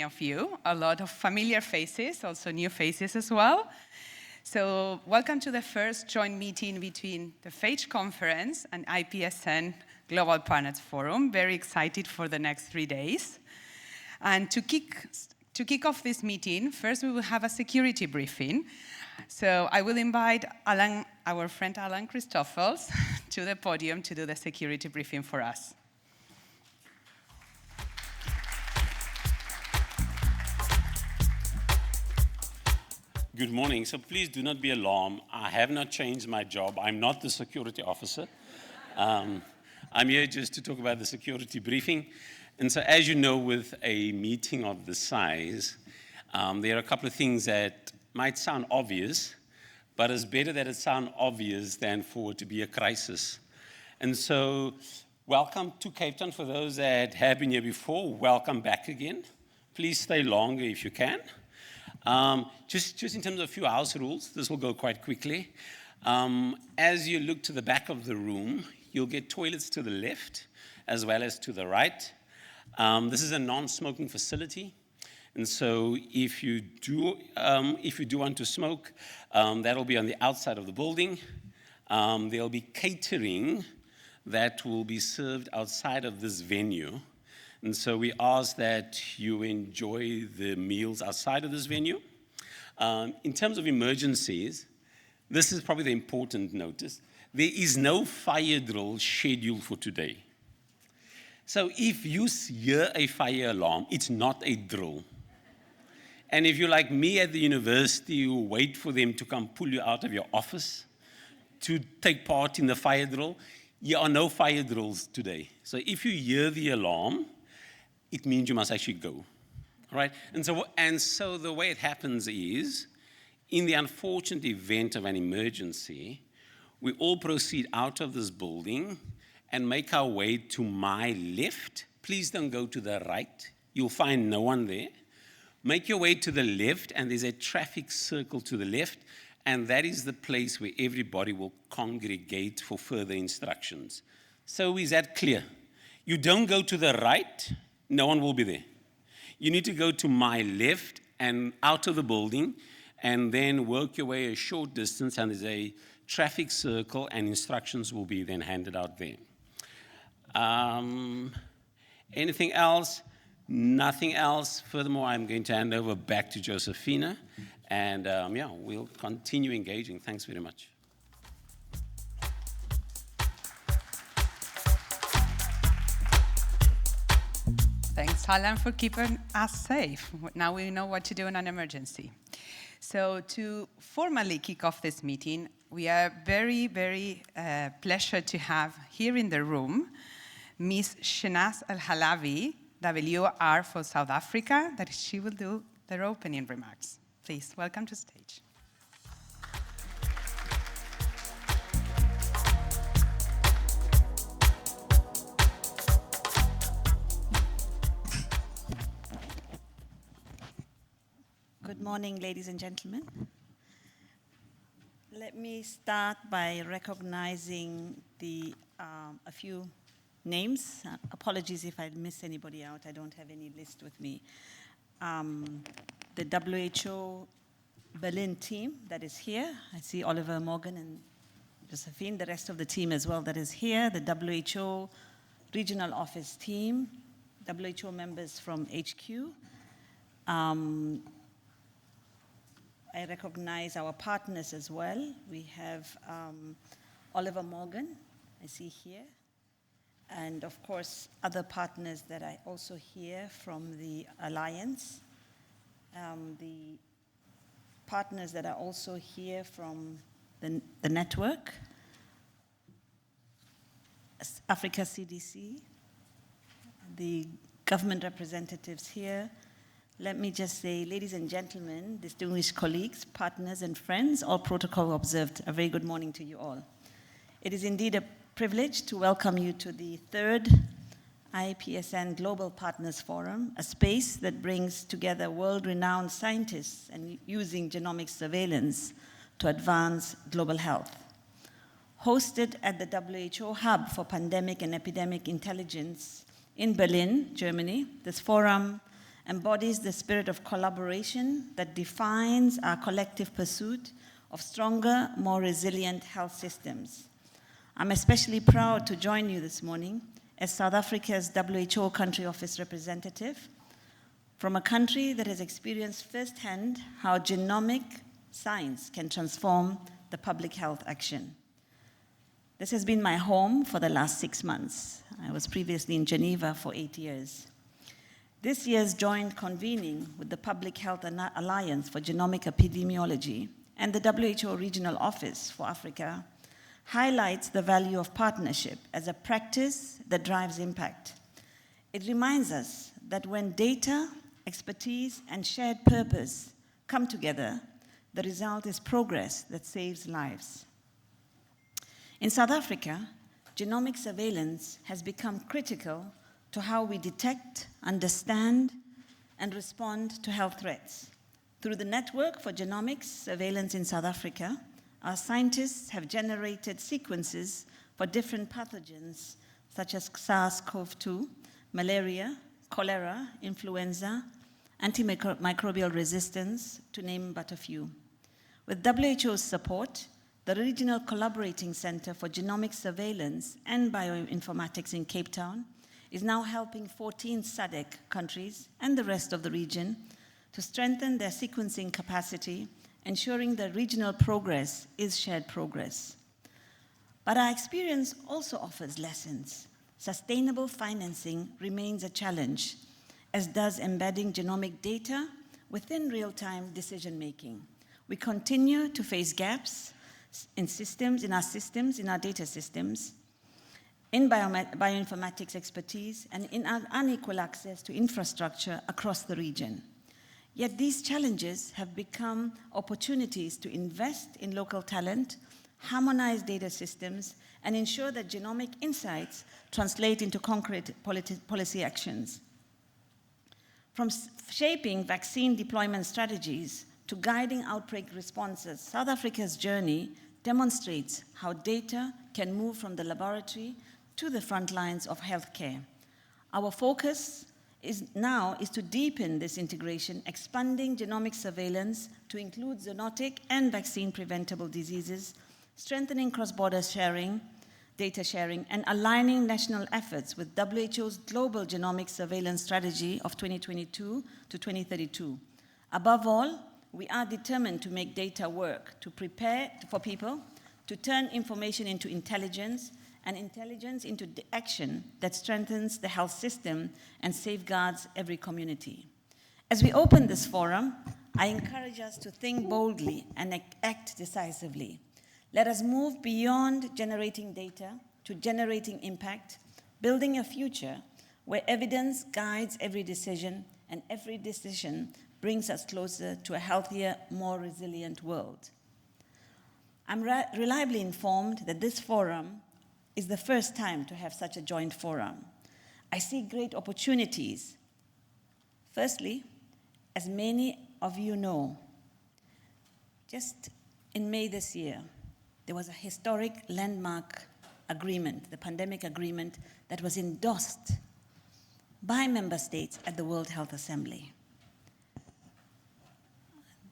many of you, a lot of familiar faces, also new faces as well. So welcome to the first joint meeting between the PHA4GE Conference and IPSN Global Partners Forum. Very excited for the next 3 days. And to kick off this meeting, first we will have a security briefing. So I will invite our friend Christoffels to the podium to do the security briefing for us. Good morning. So please do not be alarmed. I have not changed my job. I'm not the security officer. I'm here just to talk about the security briefing. And so as you know, with a meeting of this size, there are a couple of things that might sound obvious, but it's better that it sound obvious than for it to be a crisis. And so welcome to Cape Town. For those that have been here before, welcome back again. Please stay longer if you can. Just in terms of a few house rules, this will go quite quickly. As you look to the back of the room, you'll get toilets to the left as well as to the right. This is a non-smoking facility, and so if you do want to smoke, that'll be on the outside of the building. There'll be catering that will be served outside of this venue. And so we ask that you enjoy the meals outside of this venue. In terms of emergencies, this is probably the important notice. There is no fire drill scheduled for today. So if you hear a fire alarm, it's not a drill. And if you're like me at the university, you wait for them to come pull you out of your office to take part in the fire drill, there are no fire drills today. So if you hear the alarm, it means you must actually go, right? And so the way it happens is, in the unfortunate event of an emergency, we all proceed out of this building and make our way to my left. Please don't go to the right. You'll find no one there. Make your way to the left, and there's a traffic circle to the left, and that is the place where everybody will congregate for further instructions. So is that clear? You don't go to the right, no one will be there. You need to go to my left and out of the building and then work your way a short distance, and there's a traffic circle and instructions will be then handed out there. Anything else? Nothing else. Furthermore, I'm going to hand over back to Josefina, and we'll continue engaging. Thanks very much. Thanks, Alan, for keeping us safe. Now we know what to do in an emergency. So to formally kick off this meeting, we are very, very pleased to have here in the room Ms. Shenaaz El-Halabi, WR for South Africa, that she will do their opening remarks. Please, welcome to stage. Good morning, ladies and gentlemen. Let me start by recognizing a few names. Apologies if I miss anybody out. I don't have any list with me. The WHO Berlin team that is here. I see Oliver Morgan and Josefina, the rest of the team as well that is here. The WHO regional office team, WHO members from HQ. I recognize our partners as well. We have Oliver Morgan, I see here, and of course other partners that I also hear from the Alliance, the partners that are also here from the network, Africa CDC, the government representatives here. Let me just say, ladies and gentlemen, distinguished colleagues, partners, and friends, all protocol observed, a very good morning to you all. It is indeed a privilege to welcome you to the third IPSN Global Partners Forum, a space that brings together world-renowned scientists and using genomic surveillance to advance global health. Hosted at the WHO Hub for Pandemic and Epidemic Intelligence in Berlin, Germany, this forum embodies the spirit of collaboration that defines our collective pursuit of stronger, more resilient health systems. I'm especially proud to join you this morning as South Africa's WHO Country Office representative from a country that has experienced firsthand how genomic science can transform the public health action. This has been my home for the last 6 months. I was previously in Geneva for 8 years. This year's joint convening with the Public Health Alliance for Genomic Epidemiology and the WHO Regional Office for Africa highlights the value of partnership as a practice that drives impact. It reminds us that when data, expertise, and shared purpose come together, the result is progress that saves lives. In South Africa, genomic surveillance has become critical to how we detect, understand, and respond to health threats. Through the Network for Genomics Surveillance in South Africa, our scientists have generated sequences for different pathogens such as SARS-CoV-2, malaria, cholera, influenza, antimicrobial resistance, to name but a few. With WHO's support, the Regional Collaborating Center for Genomic Surveillance and Bioinformatics in Cape Town is now helping 14 SADC countries and the rest of the region to strengthen their sequencing capacity, ensuring that regional progress is shared progress. But our experience also offers lessons. Sustainable financing remains a challenge, as does embedding genomic data within real-time decision-making. We continue to face gaps in our data systems, in bioinformatics expertise, and in our unequal access to infrastructure across the region. Yet these challenges have become opportunities to invest in local talent, harmonize data systems, and ensure that genomic insights translate into concrete policy actions. From shaping vaccine deployment strategies to guiding outbreak responses, South Africa's journey demonstrates how data can move from the laboratory to the front lines of healthcare. Our focus now is to deepen this integration, expanding genomic surveillance to include zoonotic and vaccine-preventable diseases, strengthening cross-border sharing, data sharing, and aligning national efforts with WHO's Global Genomic Surveillance Strategy of 2022 to 2032. Above all, we are determined to make data work, to prepare for people, to turn information into intelligence, and intelligence into action that strengthens the health system and safeguards every community. As we open this forum, I encourage us to think boldly and act decisively. Let us move beyond generating data to generating impact, building a future where evidence guides every decision and every decision brings us closer to a healthier, more resilient world. I'm reliably informed that this forum is the first time to have such a joint forum. I see great opportunities. Firstly, as many of you know, just in May this year, there was a historic landmark agreement, the pandemic agreement, that was endorsed by member states at the World Health Assembly.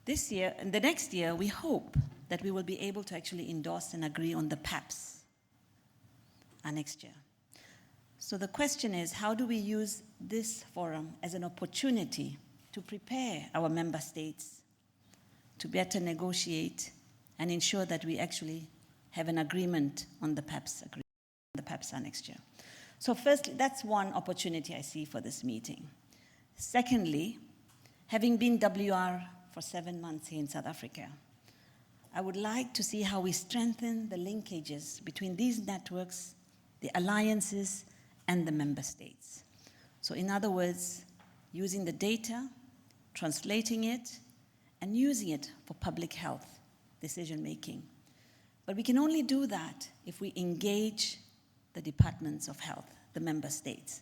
This year, and the next year, we hope that we will be able to actually endorse and agree on the PAPS next year. So the question is, how do we use this forum as an opportunity to prepare our member states to better negotiate and ensure that we actually have an agreement on the PAPS next year? So firstly, that's one opportunity I see for this meeting. Secondly, having been WR for 7 months here in South Africa, I would like to see how we strengthen the linkages between these networks, the alliances, and the member states. So in other words, using the data, translating it, and using it for public health decision-making. But we can only do that if we engage the departments of health, the member states.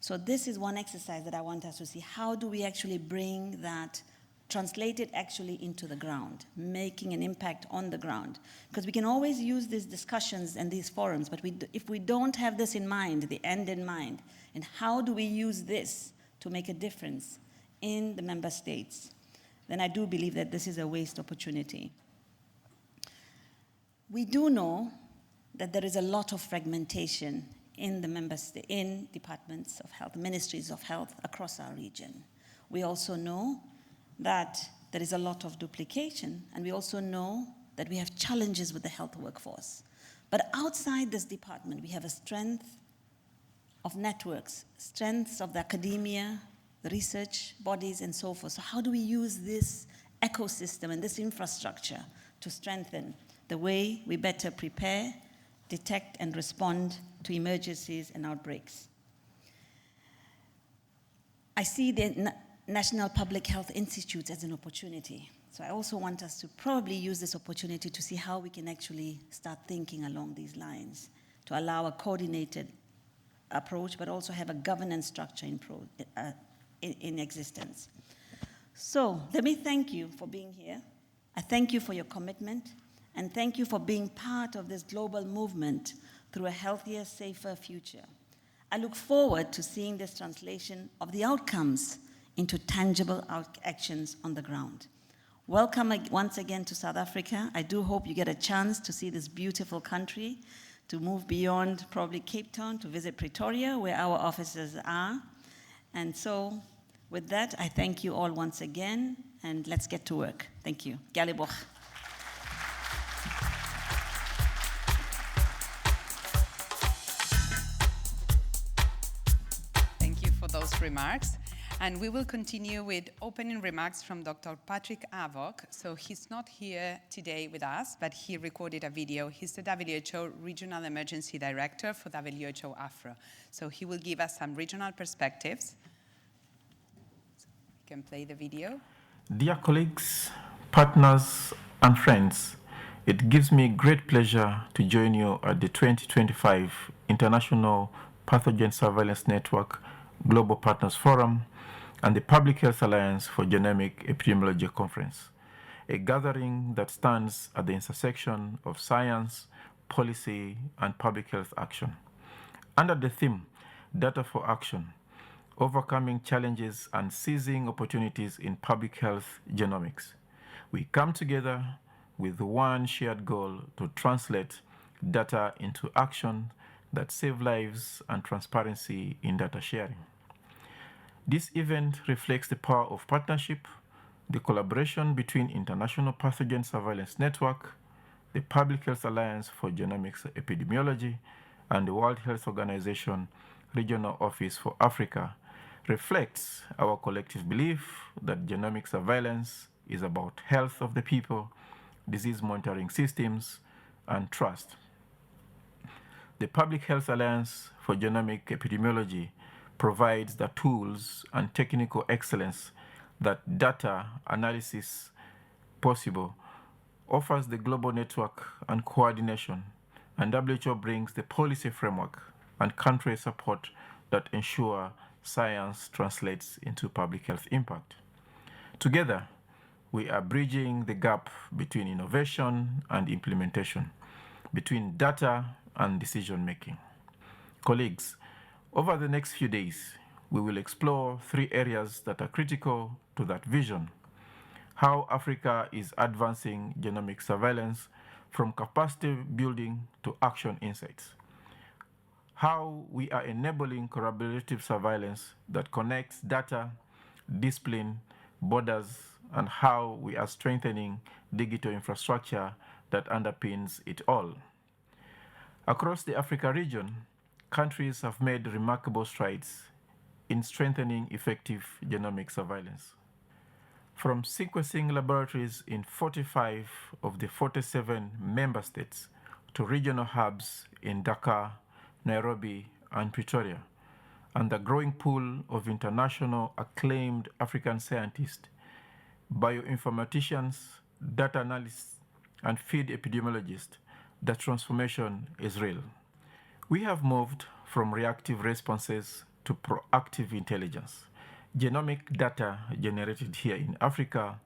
So this is one exercise that I want us to see. How do we actually bring that, translate it actually into the ground, making an impact on the ground? Because we can always use these discussions and these forums, but if we don't have this in mind, the end in mind, and how do we use this to make a difference in the member states, then I do believe that this is a waste opportunity. We do know that there is a lot of fragmentation in the in departments of health, ministries of health across our region. We also know that there is a lot of duplication, and we also know that we have challenges with the health workforce. But outside this department, we have a strength of networks, strengths of the academia, the research bodies, and so forth. So how do we use this ecosystem and this infrastructure to strengthen the way we better prepare, detect, and respond to emergencies and outbreaks? I see the National Public Health Institutes as an opportunity. So I also want us to probably use this opportunity to see how we can actually start thinking along these lines to allow a coordinated approach, but also have a governance structure in existence. So let me thank you for being here. I thank you for your commitment, and thank you for being part of this global movement through a healthier, safer future. I look forward to seeing this translation of the outcomes into tangible actions on the ground. Welcome once again to South Africa. I do hope you get a chance to see this beautiful country, to move beyond probably Cape Town to visit Pretoria, where our offices are. And so with that, I thank you all once again, and let's get to work. Thank you. Galibok. Thank you for those remarks. And we will continue with opening remarks from Dr. Patrick Abok. So he's not here today with us, but he recorded a video. He's the WHO Regional Emergency Director for WHO AFRO. So he will give us some regional perspectives. So we can play the video. Dear colleagues, partners, and friends, it gives me great pleasure to join you at the 2025 International Pathogen Surveillance Network Global Partners Forum and the Public Health Alliance for Genomic Epidemiology Conference, a gathering that stands at the intersection of science, policy, and public health action. Under the theme, Data for Action, Overcoming Challenges and Seizing Opportunities in Public Health Genomics, we come together with one shared goal to translate data into action that save lives and transparency in data sharing. This event reflects the power of partnership, the collaboration between International Pathogen Surveillance Network, the Public Health Alliance for Genomics Epidemiology, and the World Health Organization Regional Office for Africa, reflects our collective belief that genomic surveillance is about health of the people, disease monitoring systems, and trust. The Public Health Alliance for Genomic Epidemiology provides the tools and technical excellence that data analysis possible, offers the global network and coordination, and WHO brings the policy framework and country support that ensure science translates into public health impact. Together, we are bridging the gap between innovation and implementation, between data and decision making. Colleagues, over the next few days, we will explore 3 areas that are critical to that vision: how Africa is advancing genomic surveillance from capacity building to action insights, how we are enabling collaborative surveillance that connects data, discipline, borders, and how we are strengthening digital infrastructure that underpins it all. Across the Africa region, countries have made remarkable strides in strengthening effective genomic surveillance. From sequencing laboratories in 45 of the 47 member states to regional hubs in Dakar, Nairobi, and Pretoria, and the growing pool of international acclaimed African scientists, bioinformaticians, data analysts, and field epidemiologists, the transformation is real. We have moved from reactive responses to proactive intelligence. Genomic data generated here in Africa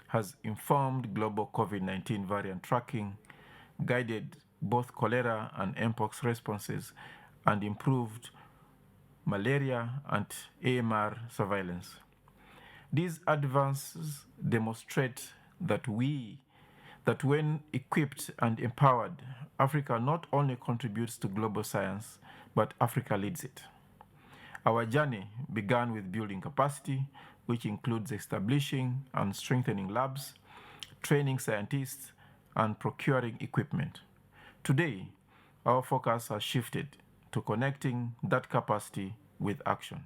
has informed global COVID-19 variant tracking, guided both cholera and mpox responses, and improved malaria and AMR surveillance. These advances demonstrate that when equipped and empowered, Africa not only contributes to global science, but Africa leads it. Our journey began with building capacity, which includes establishing and strengthening labs, training scientists, and procuring equipment. Today, our focus has shifted to connecting that capacity with action.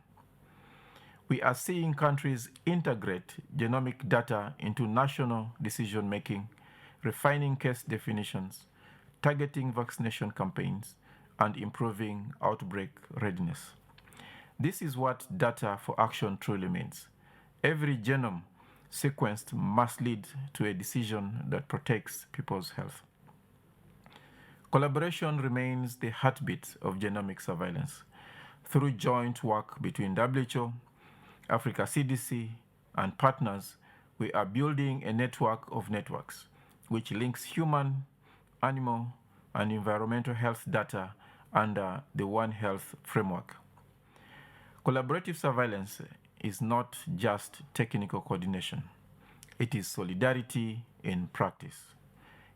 We are seeing countries integrate genomic data into national decision-making, refining case definitions, targeting vaccination campaigns, and improving outbreak readiness. This is what data for action truly means. Every genome sequenced must lead to a decision that protects people's health. Collaboration remains the heartbeat of genomic surveillance. Through joint work between WHO, Africa CDC, and partners, we are building a network of networks which links human, animal, and environmental health data under the One Health framework. Collaborative surveillance is not just technical coordination. It is solidarity in practice.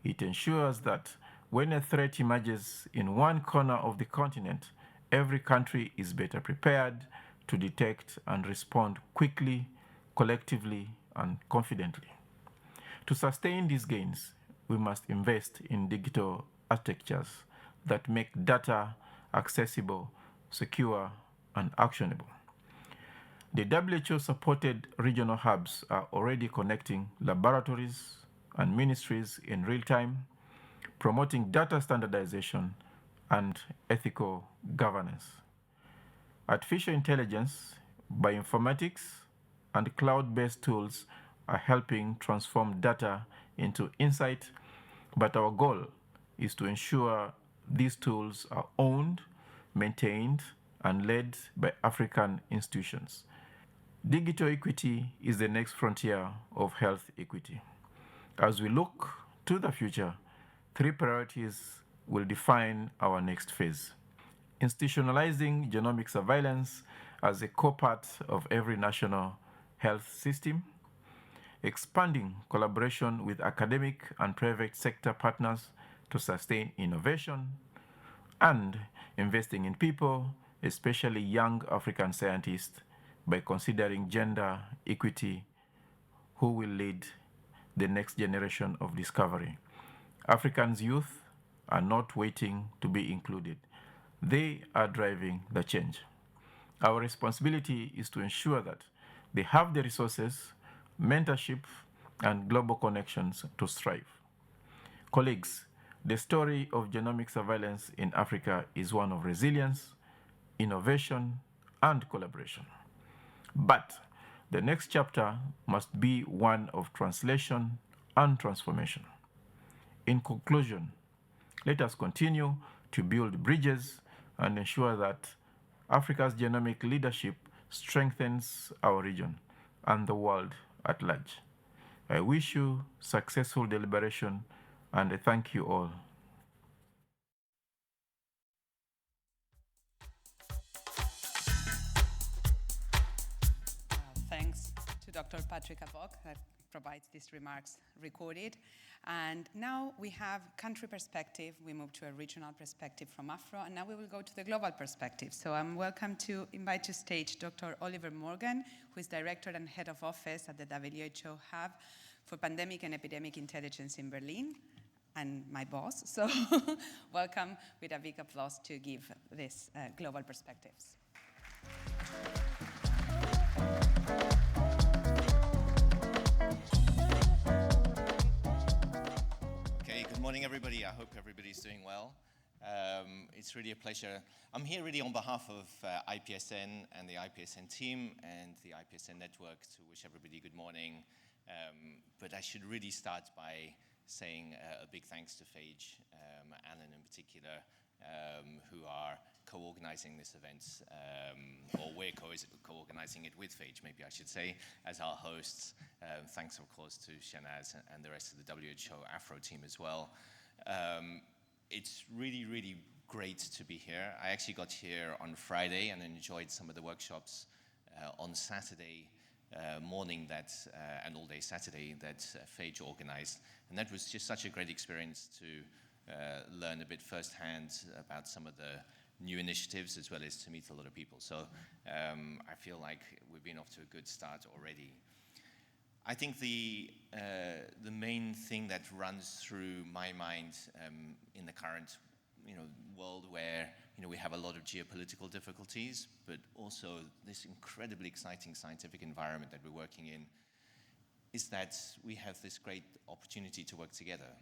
It ensures that when a threat emerges in one corner of the continent, every country is better prepared to detect and respond quickly, collectively, and confidently. To sustain these gains, we must invest in digital architectures that make data accessible, secure, and actionable. The WHO-supported regional hubs are already connecting laboratories and ministries in real time, promoting data standardization and ethical governance. Artificial intelligence, bioinformatics, and cloud-based tools are helping transform data into insight, but our goal is to ensure these tools are owned, maintained, and led by African institutions. Digital equity is the next frontier of health equity. As we look to the future, 3 priorities will define our next phase. Institutionalizing genomic surveillance as a core part of every national health system, expanding collaboration with academic and private sector partners to sustain innovation, and investing in people, especially young African scientists, by considering gender equity, who will lead the next generation of discovery. Africans' youth are not waiting to be included. They are driving the change. Our responsibility is to ensure that they have the resources, mentorship, and global connections to strive. Colleagues, the story of genomic surveillance in Africa is one of resilience, innovation, and collaboration. But the next chapter must be one of translation and transformation. In conclusion, let us continue to build bridges and ensure that Africa's genomic leadership strengthens our region and the world at large. I wish you successful deliberation, and I thank you all. Thanks to Dr. Patrick Abok that provides these remarks recorded. And now we have country perspective. We move to a regional perspective from AFRO, and now we will go to the global perspective. So I'm welcome to invite to stage Dr. Oliver Morgan, who is Director and Head of Office at the WHO Hub for Pandemic and Epidemic Intelligence in Berlin, and my boss. So welcome with a big applause to give this global perspectives. Good morning, everybody. I hope everybody's doing well. It's really a pleasure. I'm here really on behalf of IPSN and the IPSN team and the IPSN network to wish everybody good morning. But I should really start by saying a big thanks to PHA4GE, Alan in particular, who are co-organizing this event, or we're co-organizing it with PHA4GE, maybe I should say, as our hosts. Thanks, of course, to Shenaaz and the rest of the WHO AFRO team as well. It's really, really great to be here. I actually got here on Friday and enjoyed some of the workshops on Saturday morning that, and all day Saturday that PHA4GE organized. And that was just such a great experience to learn a bit firsthand about some of the new initiatives, as well as to meet a lot of people. So I feel like we've been off to a good start already. I think the main thing that runs through my mind in the current world where we have a lot of geopolitical difficulties, but also this incredibly exciting scientific environment that we're working in, is that we have this great opportunity to work together.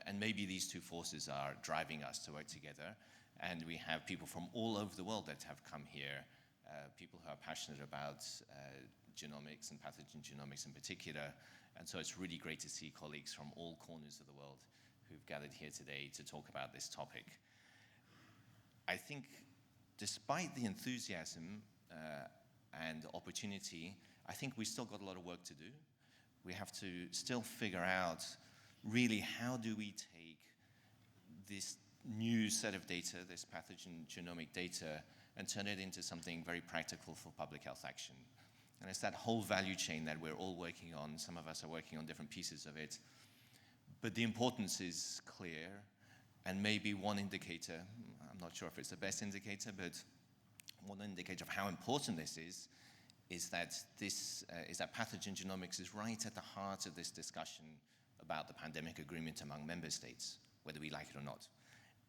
And maybe these two forces are driving us to work together. And we have people from all over the world that have come here, people who are passionate about genomics and pathogen genomics in particular. And so it's really great to see colleagues from all corners of the world who've gathered here today to talk about this topic. I think despite the enthusiasm and opportunity, I think we still got a lot of work to do. We have to still figure out really how do we take this new set of data, this pathogen genomic data, and turn it into something very practical for public health action. And it's that whole value chain that we're all working on. Some of us are working on different pieces of it. But the importance is clear, and maybe one indicator, I'm not sure if it's the best indicator, but one indicator of how important this is that pathogen genomics is right at the heart of this discussion about the pandemic agreement among member states, whether we like it or not.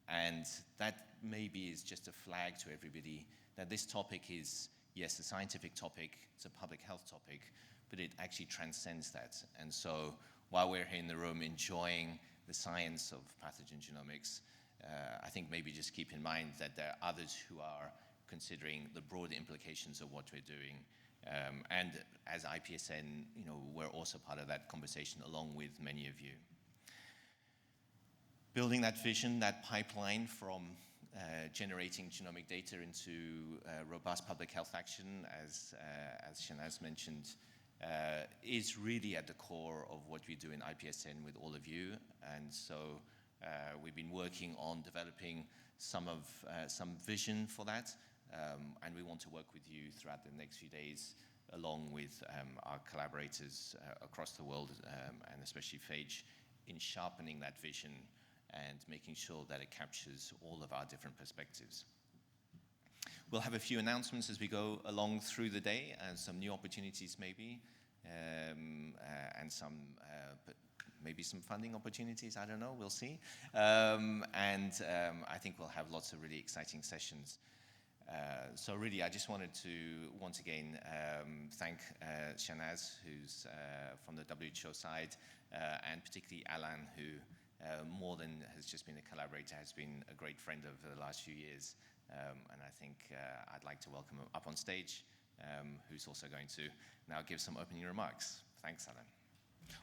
And that maybe is just a flag to everybody that this topic is, yes, a scientific topic, it's a public health topic, but it actually transcends that. And so while we're here in the room enjoying the science of pathogen genomics, I think maybe just keep in mind that there are others who are considering the broader implications of what we're doing. And as IPSN, we're also part of that conversation along with many of you. Building that vision, that pipeline from generating genomic data into robust public health action, as Shenaaz mentioned, is really at the core of what we do in IPSN with all of you. And so we've been working on developing some vision for that, and we want to work with you throughout the next few days, along with our collaborators across the world, and especially PHA4GE, in sharpening that vision and making sure that it captures all of our different perspectives. We'll have a few announcements as we go along through the day, and some new opportunities maybe, and maybe some funding opportunities, I don't know, we'll see. I think we'll have lots of really exciting sessions. So really, I just wanted to, once again, thank Shenaaz, who's from the WHO side, and particularly Alan, who more than has just been a collaborator, has been a great friend over the last few years. And I think I'd like to welcome him up on stage, who's also going to now give some opening remarks. Thanks, Alan.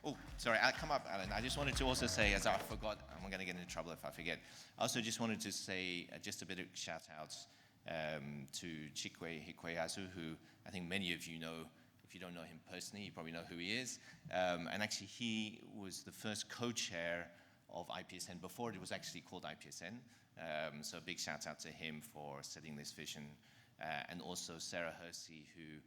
Oh, sorry, I'll come up, Alan. I just wanted to also say, as I forgot, I'm going to get into trouble if I forget. I also just wanted to say just a bit of shout-outs to Chikwe Hikweazu, who I think many of you know. If you don't know him personally, you probably know who he is. And actually, he was the first co-chair of IPSN before it was actually called IPSN. So a big shout out to him for setting this vision. And also Sarah Hersey, who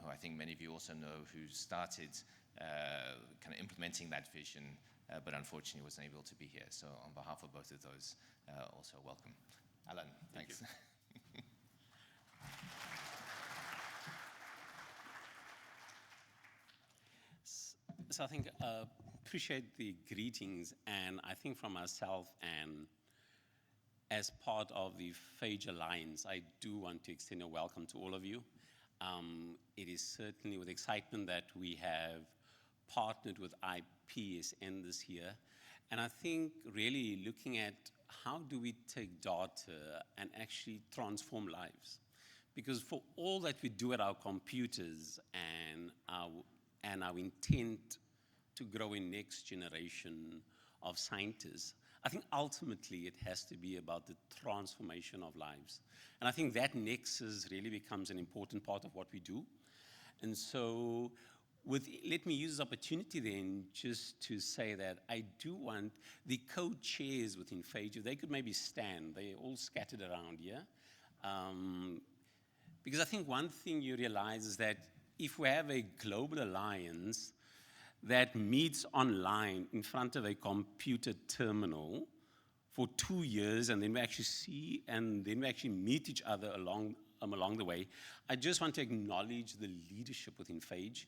I think many of you also know, who started kind of implementing that vision, but unfortunately wasn't able to be here. So on behalf of both of those, also welcome. Alan, thanks. So I think appreciate the greetings, and I think from myself and as part of the PHA4GE Alliance, I do want to extend a welcome to all of you. It is certainly with excitement that we have partnered with IPSN this year, and I think really looking at how do we take data and actually transform lives. Because for all that we do at our computers and our intent to grow a next generation of scientists, I think ultimately it has to be about the transformation of lives. And I think that nexus really becomes an important part of what we do. And so let me use this opportunity then just to say that I do want the co-chairs within PHA4GE, if they could maybe stand, they're all scattered around here. Because I think one thing you realize is that if we have a global alliance that meets online in front of a computer terminal for 2 years, and then we actually see, and then we actually meet each other along the way, I just want to acknowledge the leadership within PHA4GE.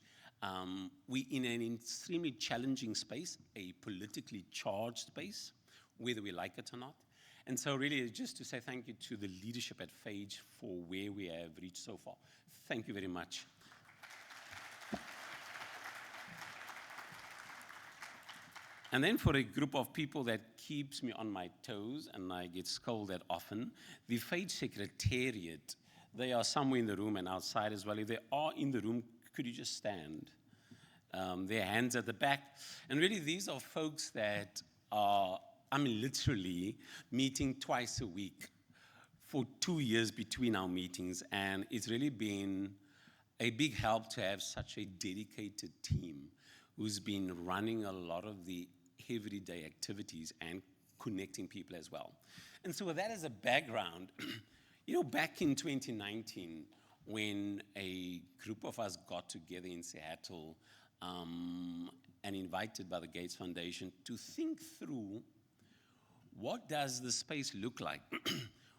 We're in an extremely challenging space, a politically charged space, whether we like it or not. And so really just to say thank you to the leadership at PHA4GE for where we have reached so far. Thank you very much. And then for a group of people that keeps me on my toes, and I get scolded often, the PHA4GE Secretariat, they are somewhere in the room and outside as well. If they are in the room, could you just stand? Their hands at the back. And really, these are folks that are, literally meeting twice a week for 2 years between our meetings. And it's really been a big help to have such a dedicated team who's been running a lot of the everyday activities and connecting people as well. And so with that as a background, back in 2019, when a group of us got together in Seattle and invited by the Gates Foundation to think through what does the space look like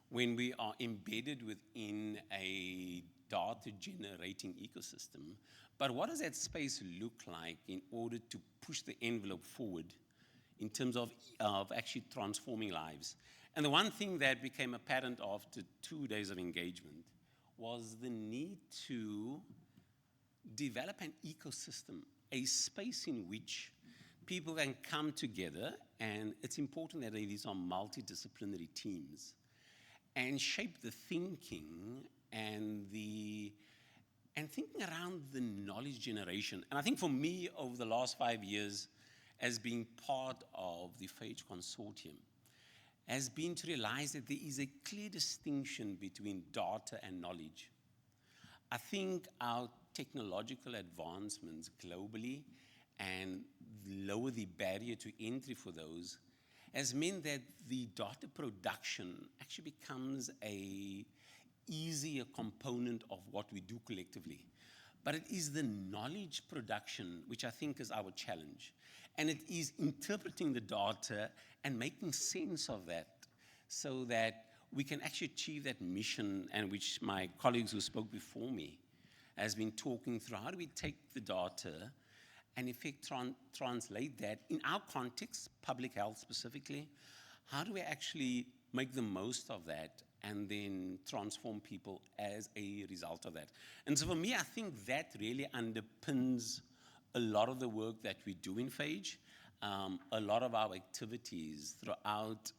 when we are embedded within a data-generating ecosystem, but what does that space look like in order to push the envelope forward in terms of actually transforming lives? And the one thing that became apparent after 2 days of engagement was the need to develop an ecosystem, a space in which people can come together, and it's important that these are multidisciplinary teams, and shape the thinking and thinking around the knowledge generation. And I think for me, over the last 5 years, as being part of the PHA4GE Consortium, has been to realize that there is a clear distinction between data and knowledge. I think our technological advancements globally and lower the barrier to entry for those has meant that the data production actually becomes a easier component of what we do collectively. But it is the knowledge production which I think is our challenge. And it is interpreting the data and making sense of that so that we can actually achieve that mission, and which my colleagues who spoke before me has been talking through. How do we take the data and in fact translate that in our context, public health specifically? How do we actually make the most of that and then transform people as a result of that? And so for me, I think that really underpins a lot of the work that we do in PHA4GE. A lot of our activities throughout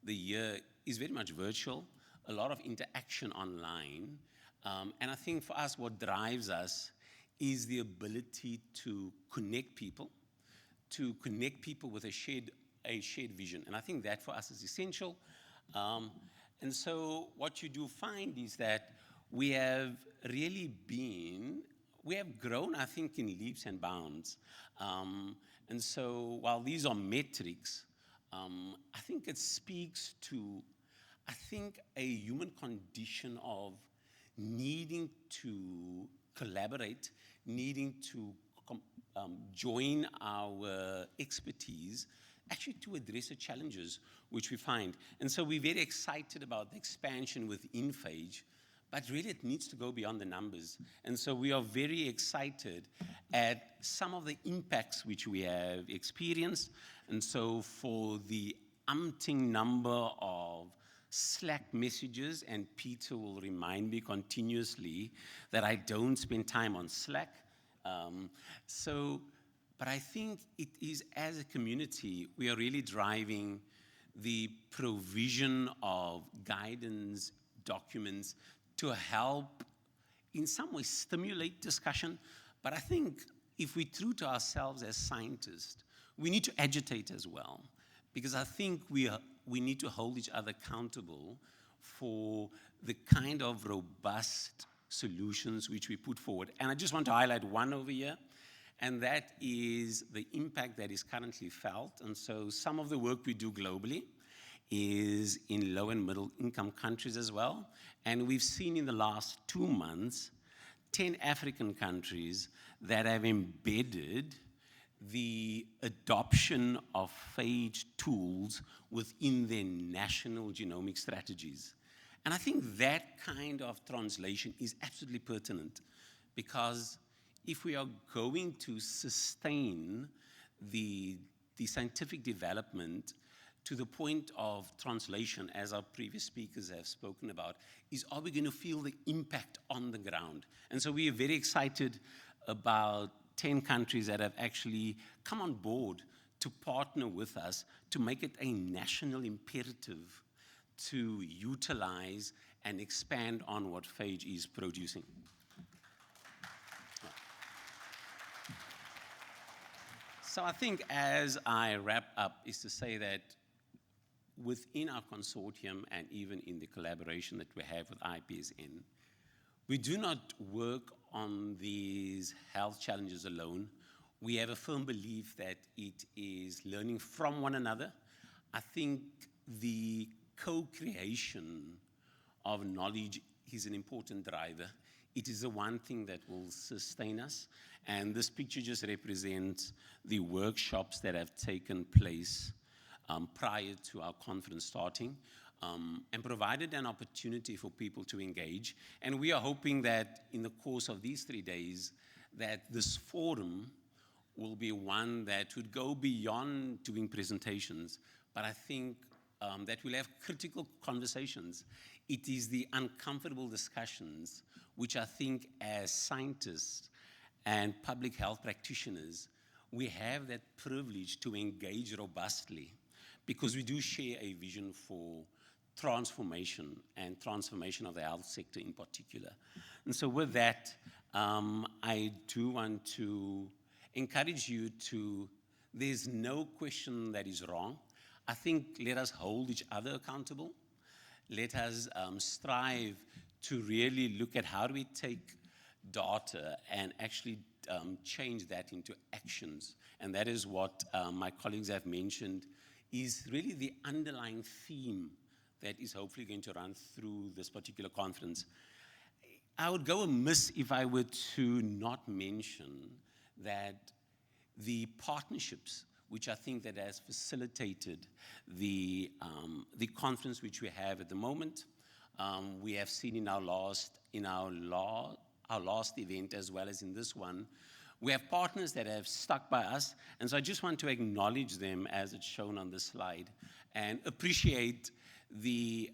the year is very much virtual, a lot of interaction online. And I think for us, what drives us is the ability to connect people with a shared vision. And I think that for us is essential. And so what you do find is that we have grown, I think, in leaps and bounds. And so while these are metrics, I think it speaks to, a human condition of needing to collaborate, needing to join our expertise actually to address the challenges which we find. And so we're very excited about the expansion within PHA4GE, but really it needs to go beyond the numbers. And so we are very excited at some of the impacts which we have experienced. And so for the umpteen number of Slack messages, and Peter will remind me continuously that I don't spend time on Slack. But I think it is, as a community, we are really driving the provision of guidance documents to help, in some ways, stimulate discussion. But I think if we're true to ourselves as scientists, we need to agitate as well, because I think we need to hold each other accountable for the kind of robust solutions which we put forward. And I just want to highlight one over here, and that is the impact that is currently felt. And so some of the work we do globally is in low and middle income countries as well. And we've seen in the last 2 months 10 African countries that have embedded the adoption of phage tools within their national genomic strategies. And I think that kind of translation is absolutely pertinent, because if we are going to sustain the scientific development to the point of translation, as our previous speakers have spoken about, is are we going to feel the impact on the ground? And so we are very excited about 10 countries that have actually come on board to partner with us to make it a national imperative to utilize and expand on what phage is producing. So I think as I wrap up is to say that within our consortium and even in the collaboration that we have with IPSN, we do not work on these health challenges alone. We have a firm belief that it is learning from one another. I think the co-creation of knowledge is an important driver. It is the one thing that will sustain us. And this picture just represents the workshops that have taken place prior to our conference starting, and provided an opportunity for people to engage. And we are hoping that in the course of these 3 days, that this forum will be one that would go beyond doing presentations, but I think that we'll have critical conversations. It is the uncomfortable discussions which I think as scientists and public health practitioners, we have that privilege to engage robustly, because we do share a vision for transformation and transformation of the health sector in particular. And so with that, I do want to encourage you to, there's no question that is wrong. I think let us hold each other accountable. Let us strive to really look at how do we take data and actually change that into actions. And that is what my colleagues have mentioned is really the underlying theme that is hopefully going to run through this particular conference. I would go amiss if I were to not mention that the partnerships, which I think that has facilitated the conference which we have at the moment, we have seen in our last event as well as in this one, we have partners that have stuck by us, and so I just want to acknowledge them as it's shown on this slide and appreciate the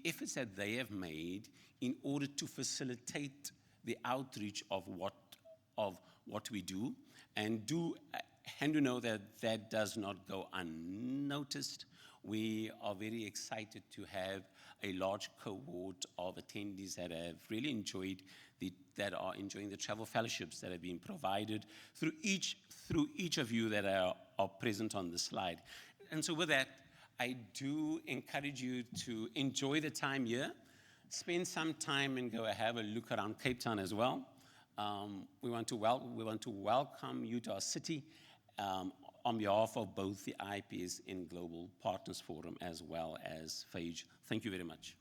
efforts that they have made in order to facilitate the outreach of what we do, and to know that that does not go unnoticed. We are very excited to have a large cohort of attendees that have really enjoyed that are enjoying the travel fellowships that have been provided through each of you that are present on the slide. And so with that, I do encourage you to enjoy the time here, spend some time and go have a look around Cape Town as well. We want to welcome you to our city on behalf of both the IPSN Global Partners Forum as well as PHA4GE. Thank you very much.